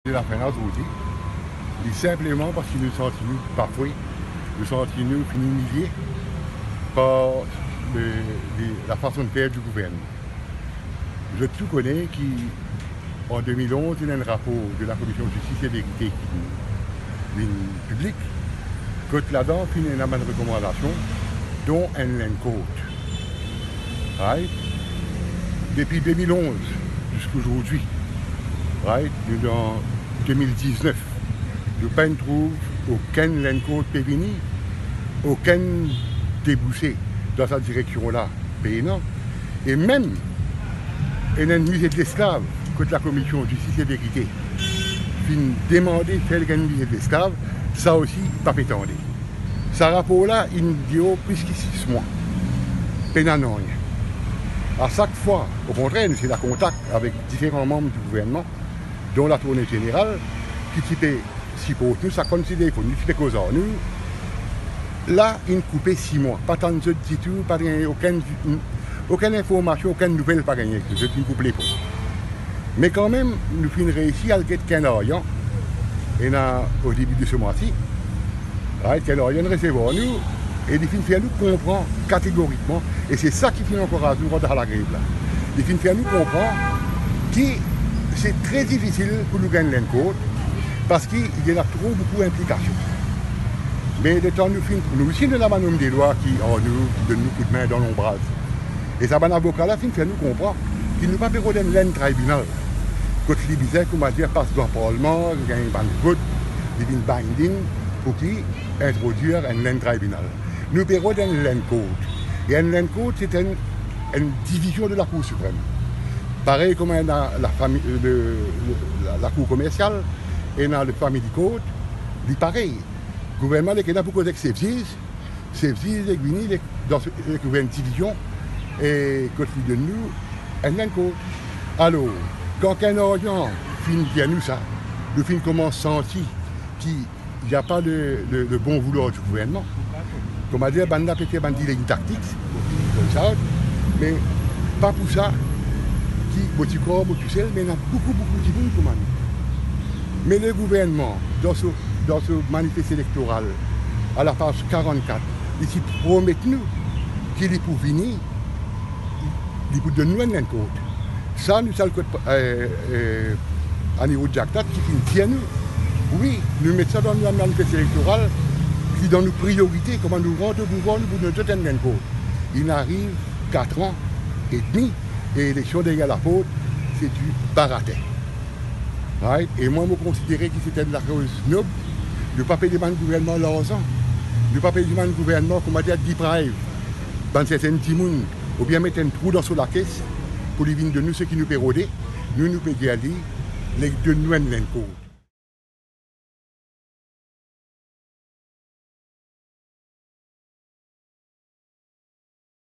de la finance aussi, et simplement parce qu'ils nous sentent parfois, nous sentent humiliés par la façon de faire du gouvernement. Je tout connais qu'en 2011, il y a un rapport de la Commission de justice et vérité qui est public, que là-dedans, il y a une recommandation, dont un code. Right? Depuis 2011 jusqu'à aujourd'hui, right? Dans 2019, nous ne trouvons aucun code périni, aucun débouché dans cette direction-là, payant. Et même, il y a un musée de l'esclave, que la Commission de justice et vérité, qui demandé de faire un musée de l'esclave, ça aussi, pas pétendé. Ce rapport-là, il nous dit plus que 6 mois. Pénanant rien. À chaque fois, au contraire, nous sommes en contact avec différents membres du gouvernement, dont la tournée générale, qui typait si pour nous, ça considère pour nous, typait cause nous. Là, il nous coupait 6 mois. Pas tant de du tout, pas aucune information, aucune nouvelle, pas gagné. Je ne coupe les ponts. Mais quand même, nous avons réussi à le guetter qu'un Orient. Et au début de ce mois-ci, qu'un Orient recevoir nous. Et il fait nous comprendre catégoriquement, et c'est ça qui fait encore à nous dans la grève là. Il fait nous comprendre que c'est très difficile pour nous gagner l'encote parce qu'il y a trop beaucoup d'implications. Mais de temps nous aussi nous avons des lois qui donnent nous coup de main dans l'ombrage. Et ça, l'avocat là, fait nous comprendre qu'il ne peut pas faire un tribunal. Quand les bizarres, comment dire, passe dans le Parlement, il y a un vote, il y a un binding pour qui introduire un tribunal. Nous payons un land code. Et un land code, c'est une division de la Cour suprême. Pareil comme dans la Cour commerciale et dans le Family Code, c'est pareil. Le gouvernement est là pour causer que c'est venu dans une division et que de nous, un land code. Alors, quand un Orient finit bien nous ça, nous finit comment sentir qu'il n'y a pas de bon vouloir du gouvernement. Comme dire, banda pété bandi une tactique, mais pas pour ça qui botti corps, botti sel, mais il y a beaucoup de monde comme nous. Mais le gouvernement, dans ce manifeste électoral, à la page 44, il promet nous qu'il est pour venir, il pour donner nous un code. Ça, nous sommes à niveau de Jactat qui tient nous. Oui, nous mettons ça dans le manifeste électoral qui donne nos priorités, comment nous rendre au pouvoir, nous pouvons tout un code. Il arrive 4 ans et demi, et l'élection derrière la faute, c'est du baratin. Right? Et moi, je considérais que c'était de la cause noble, de ne pas payer le gouvernement l'argent, de ne pas payer le gouvernement, comment dire, deprive, dans certains petits monde, ou bien mettre un trou dans la caisse pour les vignes de nous, ceux qui nous pérodaient, nous payons les deux nous un code.